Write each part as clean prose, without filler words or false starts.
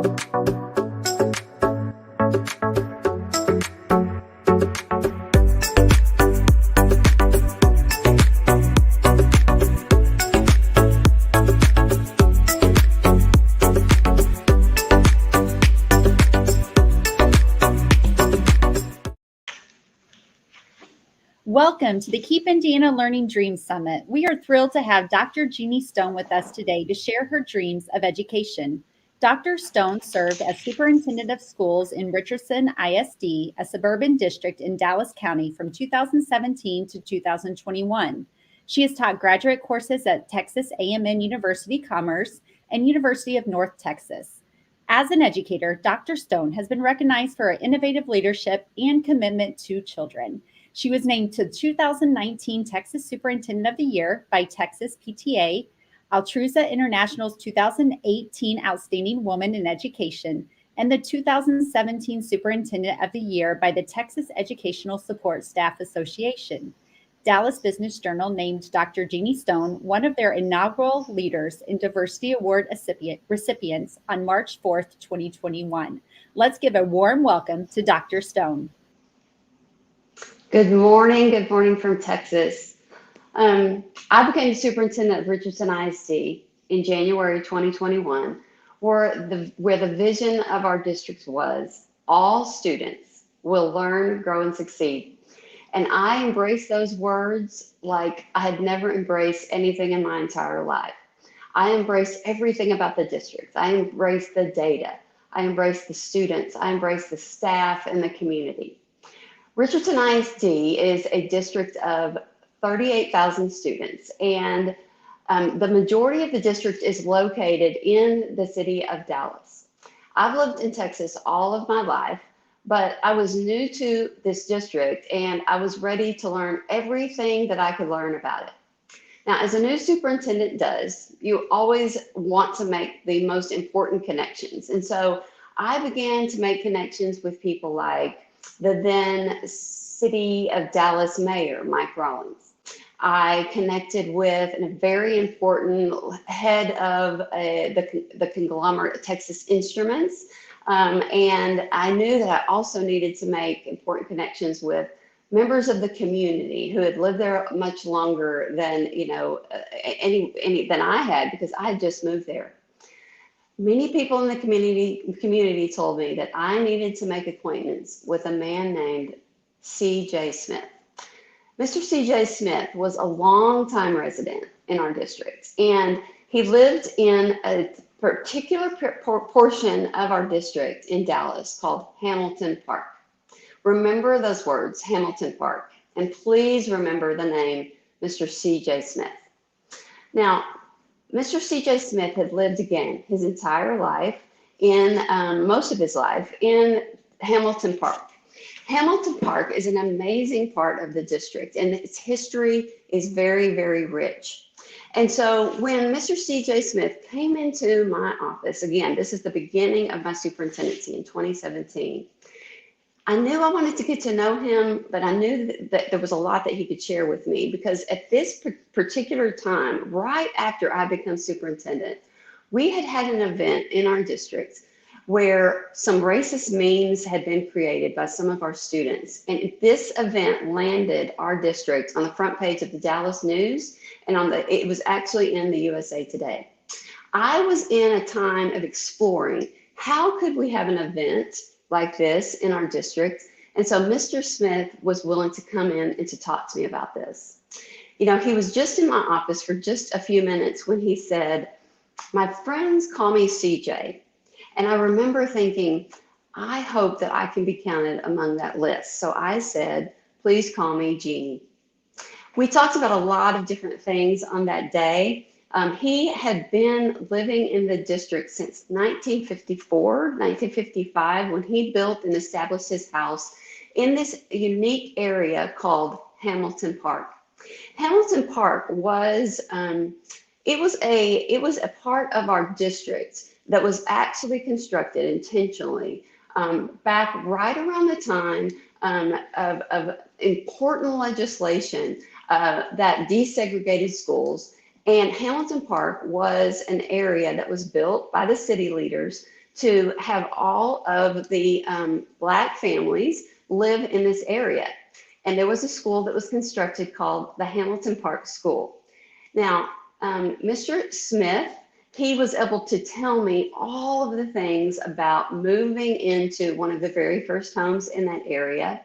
Welcome to the Keep Indiana Learning Dreams Summit. We are thrilled to have Dr. Jeannie Stone with us today to share her dreams of education. Dr. Stone served as superintendent of schools in Richardson ISD, a suburban district in Dallas County from 2017 to 2021. She has taught graduate courses at Texas A&M University Commerce and University of North Texas. As an educator, Dr. Stone has been recognized for her innovative leadership and commitment to children. She was named to 2019 Texas Superintendent of the Year by Texas PTA, Altrusa International's 2018 Outstanding Woman in Education, and the 2017 Superintendent of the Year by the Texas Educational Support Staff Association. Dallas Business Journal named Dr. Jeannie Stone one of their inaugural Leaders in Diversity Award recipients on March 4th, 2021. Let's give a warm welcome to Dr. Stone. Good morning from Texas. I became superintendent of Richardson ISD in January 2021, where the vision of our district was all students will learn, grow, and succeed. And I embraced those words like I had never embraced anything in my entire life. I embraced everything about the district. I embraced the data. I embraced the students. I embraced the staff and the community. Richardson ISD is a district of 38,000 students, and the majority of the district is located in the city of Dallas. I've lived in Texas all of my life, but I was new to this district and I was ready to learn everything that I could learn about it. Now, as a new superintendent does, you always want to make the most important connections. And so I began to make connections with people like the then City of Dallas Mayor, Mike Rawlings. I connected with a very important head of the conglomerate Texas Instruments. And I knew that I also needed to make important connections with members of the community who had lived there much longer than, than I had, because I had just moved there. Many people in the community told me that I needed to make acquaintance with a man named C.J. Smith. Mr. C.J. Smith was a longtime resident in our district, and he lived in a particular portion of our district in Dallas called Hamilton Park. Remember those words, Hamilton Park, and please remember the name Mr. C.J. Smith. Now, Mr. C.J. Smith had lived again his entire life most of his life in Hamilton Park. Hamilton Park is an amazing part of the district, and its history is very, very rich. And so when Mr. C.J. Smith came into my office, again, this is the beginning of my superintendency in 2017, I knew I wanted to get to know him, but I knew that there was a lot that he could share with me, because at this particular time, right after I became superintendent, we had an event in our district where some racist memes had been created by some of our students. And this event landed our district on the front page of the Dallas News, and it was actually in the USA Today. I was in a time of exploring how could we have an event like this in our district. And so Mr. Smith was willing to come in and to talk to me about this. He was just in my office for just a few minutes when he said, "My friends call me CJ." And I remember thinking, I hope that I can be counted among that list. So I said, "Please call me Jeannie." We talked about a lot of different things on that day. He had been living in the district since 1954, 1955, when he built and established his house in this unique area called Hamilton Park. Hamilton Park was, it was a part of our district that was actually constructed intentionally back right around the time of important legislation that desegregated schools. And Hamilton Park was an area that was built by the city leaders to have all of the Black families live in this area. And there was a school that was constructed called the Hamilton Park School. Now, Mr. Smith, he was able to tell me all of the things about moving into one of the very first homes in that area.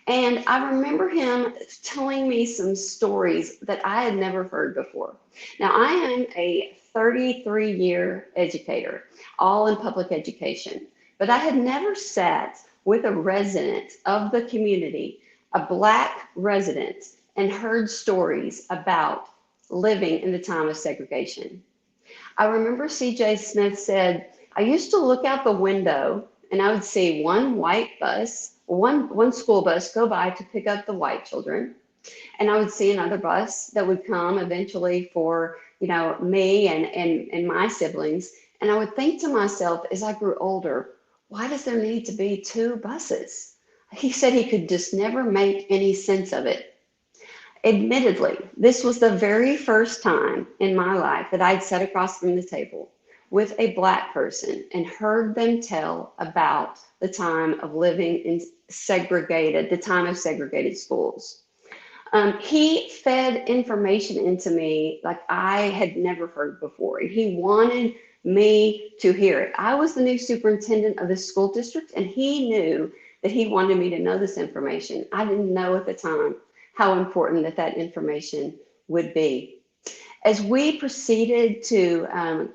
And I remember him telling me some stories that I had never heard before. Now, I am a 33-year educator, all in public education, but I had never sat with a resident of the community, a Black resident, and heard stories about living in the time of segregation. I remember CJ Smith said, I used to look out the window and I would see one white bus, one school bus go by to pick up the white children. And I would see another bus that would come eventually for, me and my siblings. And I would think to myself, as I grew older, why does there need to be two buses? He said he could just never make any sense of it. Admittedly, this was the very first time in my life that I'd sat across from the table with a Black person and heard them tell about the time of living in the time of segregated schools. He fed information into me like I had never heard before, and he wanted me to hear it. I was the new superintendent of the school district, and he knew that he wanted me to know this information. I didn't know at the time how important that information would be. As we proceeded to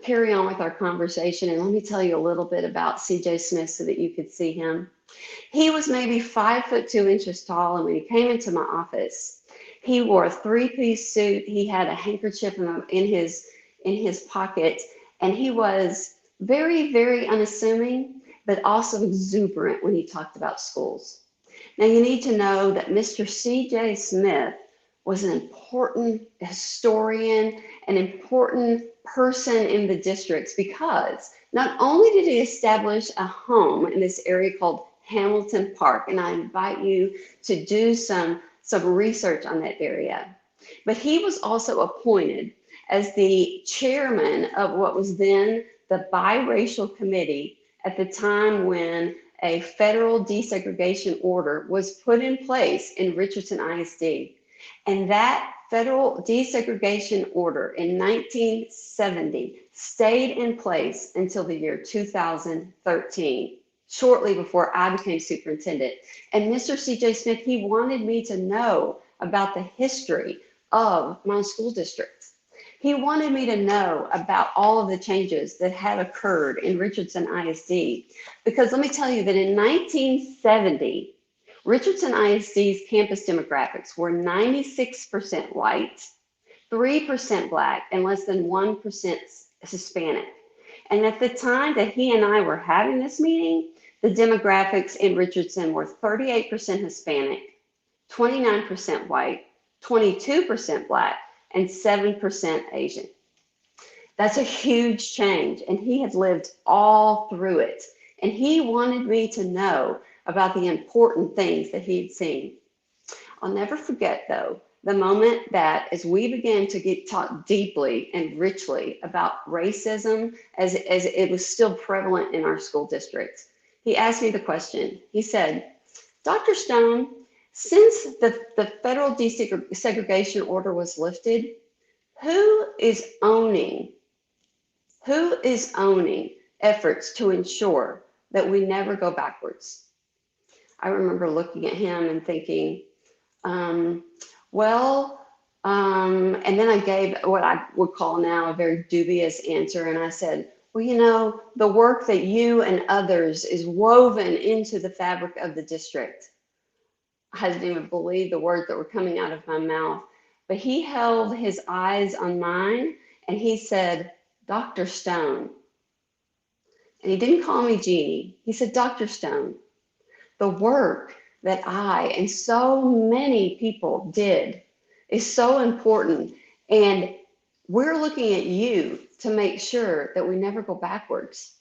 carry on with our conversation, and let me tell you a little bit about CJ Smith so that you could see him. He was maybe 5'2" tall, and when he came into my office, he wore a three-piece suit. He had a handkerchief in his pocket, and he was very, very unassuming, but also exuberant when he talked about schools. Now, you need to know that Mr. C.J. Smith was an important historian, an important person in the districts, because not only did he establish a home in this area called Hamilton Park, and I invite you to do some research on that area, but he was also appointed as the chairman of what was then the Bi-Racial Committee at the time when a federal desegregation order was put in place in Richardson ISD. And that federal desegregation order in 1970 stayed in place until the year 2013, shortly before I became superintendent. And Mr. C.J. Smith, he wanted me to know about the history of my school district. He wanted me to know about all of the changes that had occurred in Richardson ISD, because let me tell you that in 1970, Richardson ISD's campus demographics were 96% white, 3% Black, and less than 1% Hispanic. And at the time that he and I were having this meeting, the demographics in Richardson were 38% Hispanic, 29% white, 22% Black, and 7% Asian. That's a huge change, and he had lived all through it. And he wanted me to know about the important things that he'd seen. I'll never forget, though, the moment that as we began to talk deeply and richly about racism as it was still prevalent in our school district, he asked me the question. He said, Dr. Stone, since the federal desegregation order was lifted, who is owning efforts to ensure that we never go backwards? I remember looking at him and thinking, and then I gave what I would call now a very dubious answer. And I said, well, the work that you and others is woven into the fabric of the district. I didn't even believe the words that were coming out of my mouth. But he held his eyes on mine and he said, Dr. Stone. And he didn't call me Jeannie. He said, Dr. Stone, the work that I and so many people did is so important. And we're looking at you to make sure that we never go backwards.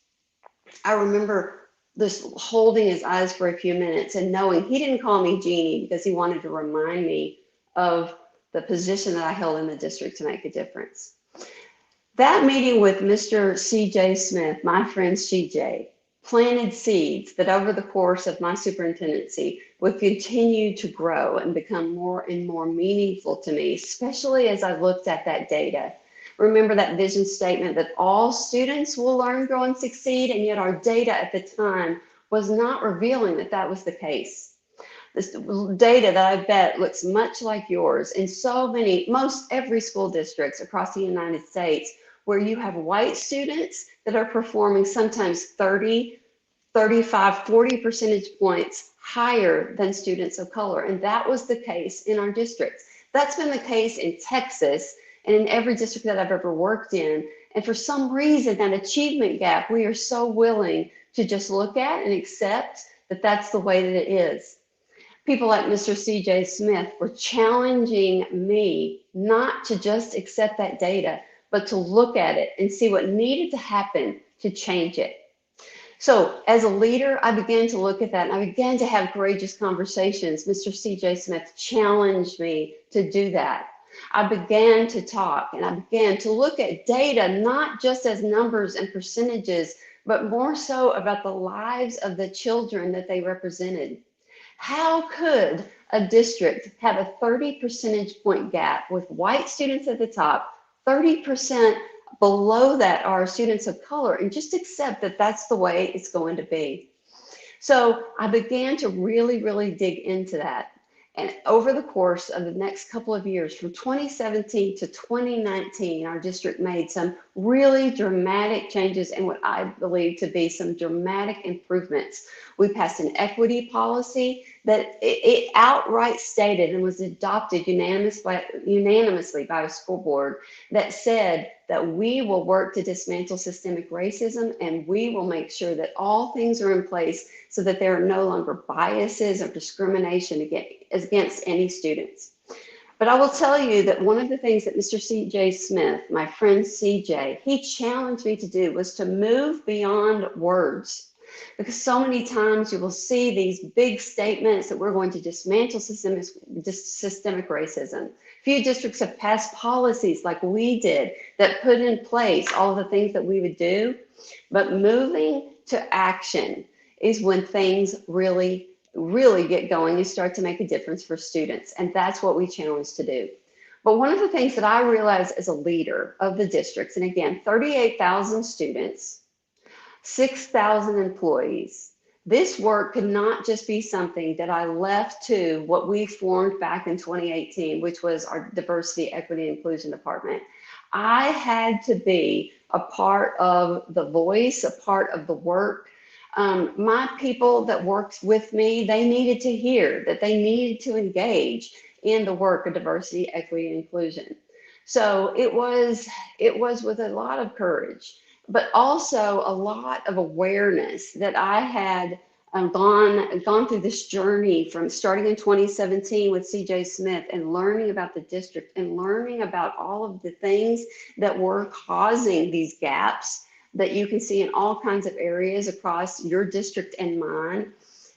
I remember just holding his eyes for a few minutes and knowing he didn't call me Jeannie because he wanted to remind me of the position that I held in the district to make a difference. That meeting with Mr. C.J. Smith, my friend C.J., planted seeds that over the course of my superintendency would continue to grow and become more and more meaningful to me, especially as I looked at that data. Remember that vision statement that all students will learn, grow, and succeed, and yet our data at the time was not revealing that that was the case. This data that I bet looks much like yours in so many, most every school districts across the United States, where you have white students that are performing sometimes 30, 35, 40 percentage points higher than students of color. And that was the case in our districts. That's been the case in Texas and in every district that I've ever worked in. And for some reason, that achievement gap, we are so willing to just look at and accept that that's the way that it is. People like Mr. C.J. Smith were challenging me not to just accept that data, but to look at it and see what needed to happen to change it. So as a leader, I began to look at that and I began to have courageous conversations. Mr. C.J. Smith challenged me to do that. I began to talk and I began to look at data, not just as numbers and percentages, but more so about the lives of the children that they represented. How could a district have a 30 percentage point gap with white students at the top, 30% below that are students of color, and just accept that that's the way it's going to be? So I began to really dig into that. And over the course of the next couple of years, from 2017 to 2019, our district made some really dramatic changes and what I believe to be some dramatic improvements. We passed an equity policy that it outright stated and was adopted unanimously by a school board that said that we will work to dismantle systemic racism and we will make sure that all things are in place so that there are no longer biases or discrimination against any students. But I will tell you that one of the things that Mr. C.J. Smith, my friend C.J., he challenged me to do was to move beyond words. Because so many times you will see these big statements that we're going to dismantle systemic racism. Few districts have passed policies like we did that put in place all of the things that we would do, but moving to action is when things really get going and start to make a difference for students. And that's what we challenge to do. But one of the things that I realized as a leader of the districts, and again, 38,000 students, 6,000 employees, this work could not just be something that I left to what we formed back in 2018, which was our Diversity, Equity, and Inclusion Department. I had to be a part of the voice, a part of the work. My people that worked with me, they needed to hear that they needed to engage in the work of diversity, equity, and inclusion. So it was with a lot of courage, but also a lot of awareness that I had gone through this journey from starting in 2017 with CJ Smith and learning about the district and learning about all of the things that were causing these gaps that you can see in all kinds of areas across your district and mine,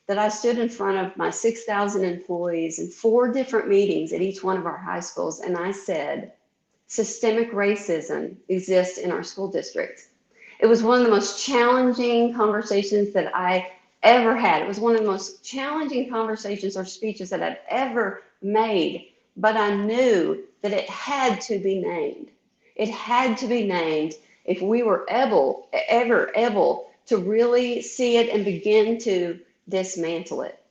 that I stood in front of my 6,000 employees in 4 different meetings at each one of our high schools. And I said, systemic racism exists in our school district. It was one of the most challenging conversations that I ever had. It was one of the most challenging conversations or speeches that I've ever made, but I knew that it had to be named. It had to be named if we were ever able to really see it and begin to dismantle it.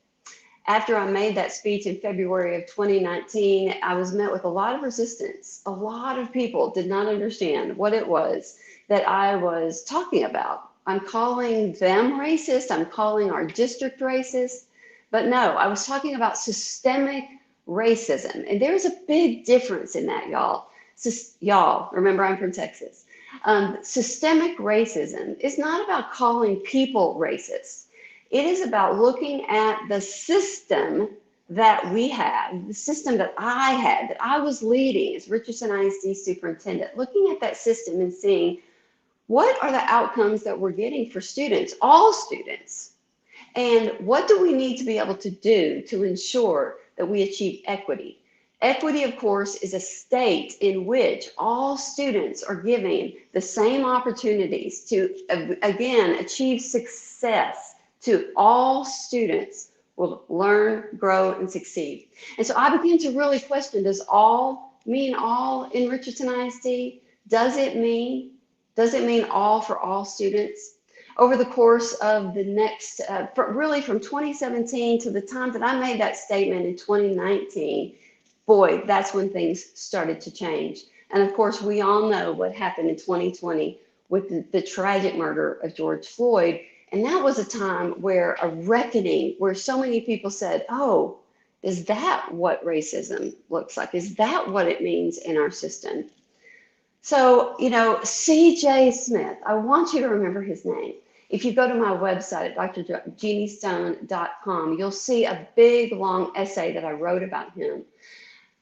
After I made that speech in February of 2019, I was met with a lot of resistance. A lot of people did not understand what it was that I was talking about. I'm calling them racist. I'm calling our district racist. But no, I was talking about systemic racism. And there's a big difference in that, y'all. Y'all, remember I'm from Texas. Systemic racism is not about calling people racist. It is about looking at the system that we have, the system that I had, that I was leading as Richardson ISD superintendent, looking at that system and seeing what are the outcomes that we're getting for students, all students, and what do we need to be able to do to ensure that we achieve equity. Equity, of course, is a state in which all students are given the same opportunities to, again, achieve success. To all students will learn, grow, and succeed. And so I began to really question, does all mean all in Richardson ISD? Does it mean all for all students? Over the course of the next, really from 2017 to the time that I made that statement in 2019, boy, that's when things started to change. And of course, we all know what happened in 2020 with the tragic murder of George Floyd. And that was a time where a reckoning, where so many people said, oh, is that what racism looks like? Is that what it means in our system? So, C.J. Smith, I want you to remember his name. If you go to my website at drjeanniestone.com, you'll see a big, long essay that I wrote about him.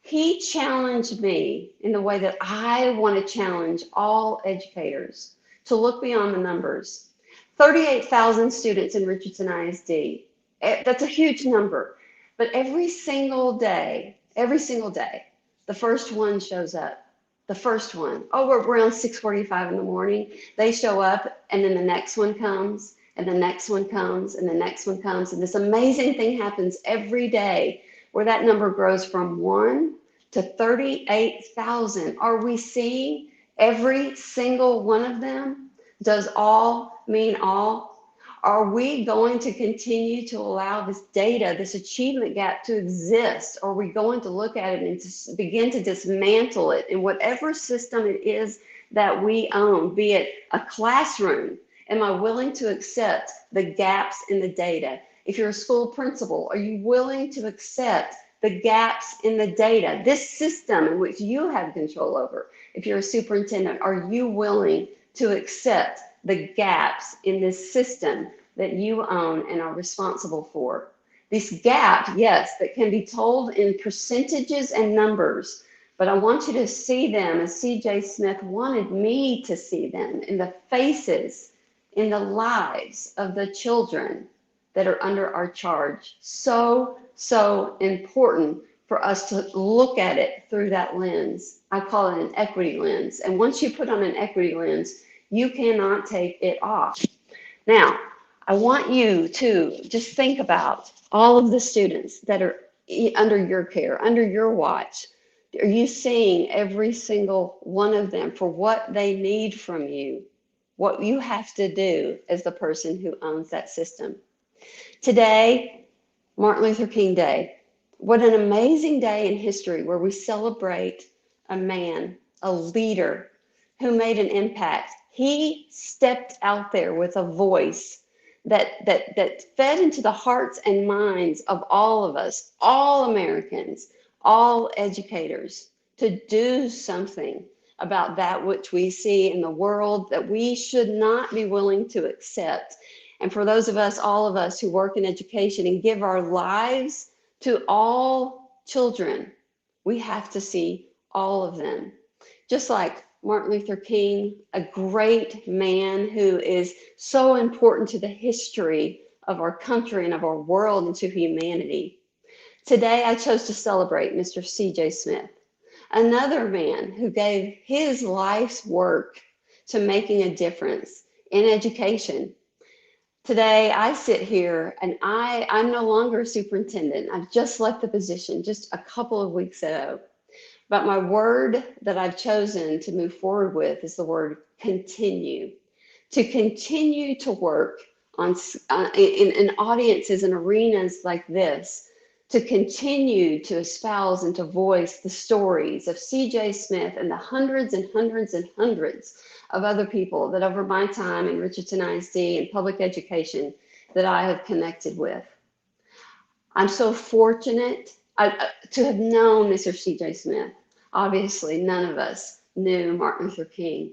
He challenged me in the way that I want to challenge all educators to look beyond the numbers. 38,000 students in Richardson ISD. That's a huge number. But every single day, the first one shows up. The first one. Oh, we're around 6:45 in the morning. They show up, and then the next one comes, and the next one comes, and the next one comes. And this amazing thing happens every day where that number grows from 1 to 38,000. Are we seeing every single one of them? Does all mean all? Are we going to continue to allow this data, this achievement gap to exist? Or are we going to look at it and just begin to dismantle it in whatever system it is that we own, be it a classroom? Am I willing to accept the gaps in the data? If you're a school principal, are you willing to accept the gaps in the data, this system in which you have control over? If you're a superintendent, are you willing to accept the gaps in this system that you own and are responsible for? This gap, yes, that can be told in percentages and numbers, but I want you to see them as C.J. Smith wanted me to see them, in the faces, in the lives of the children that are under our charge. So important for us to look at it through that lens. I call it an equity lens. And once you put on an equity lens, you cannot take it off. Now, I want you to just think about all of the students that are under your care, under your watch. Are you seeing every single one of them for what they need from you, what you have to do as the person who owns that system? Today, Martin Luther King Day. What an amazing day in history where we celebrate a man, a leader who made an impact. He stepped out there with a voice that fed into the hearts and minds of all of us, all Americans, all educators, to do something about that which we see in the world that we should not be willing to accept. And for those of us, all of us who work in education and give our lives to all children, we have to see all of them. Just like Martin Luther King, a great man who is so important to the history of our country and of our world and to humanity. Today, I chose to celebrate Mr. C.J. Smith, another man who gave his life's work to making a difference in education. Today, I sit here and I'm no longer a superintendent. I've just left the position just a couple of weeks ago. But my word that I've chosen to move forward with is the word continue. To continue to work in audiences and arenas like this, to continue to espouse and to voice the stories of C.J. Smith and the hundreds and hundreds and hundreds of other people that over my time in Richardson ISD and public education that I have connected with. I'm so fortunate to have known Mr. C.J. Smith. Obviously, none of us knew Martin Luther King.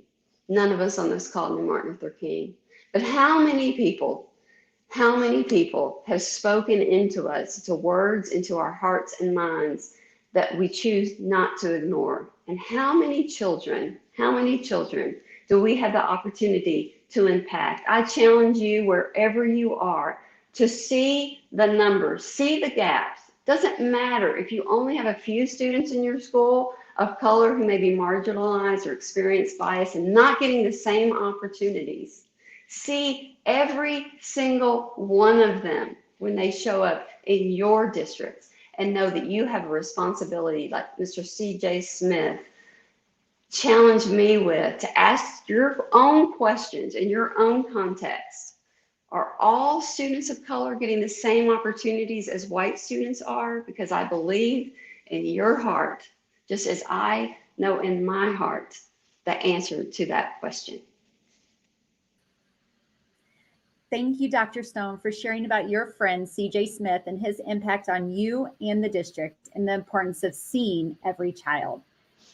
None of us on this call knew Martin Luther King. But how many people have spoken into us, to words, into our hearts and minds that we choose not to ignore? And how many children do we have the opportunity to impact? I challenge you, wherever you are, to see the numbers, see the gaps, Doesn't matter if you only have a few students in your school of color who may be marginalized or experience bias and not getting the same opportunities. See every single one of them when they show up in your districts, and know that you have a responsibility, like Mr. C.J. Smith challenged me with, to ask your own questions in your own context. Are all students of color getting the same opportunities as white students are? Because I believe in your heart, just as I know in my heart, the answer to that question. Thank you, Dr. Stone, for sharing about your friend, CJ Smith, and his impact on you and the district, and the importance of seeing every child.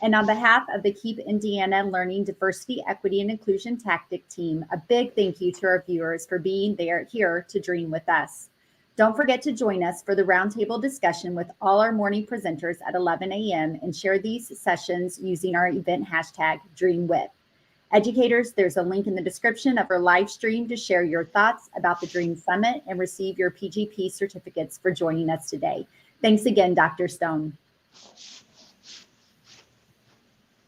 And on behalf of the Keep Indiana Learning Diversity, Equity, and Inclusion Tactic team, a big thank you to our viewers for being here to dream with us. Don't forget to join us for the roundtable discussion with all our morning presenters at 11 a.m. and share these sessions using our event hashtag DreamWith. Educators, there's a link in the description of our live stream to share your thoughts about the Dream Summit and receive your PGP certificates for joining us today. Thanks again, Dr. Stone.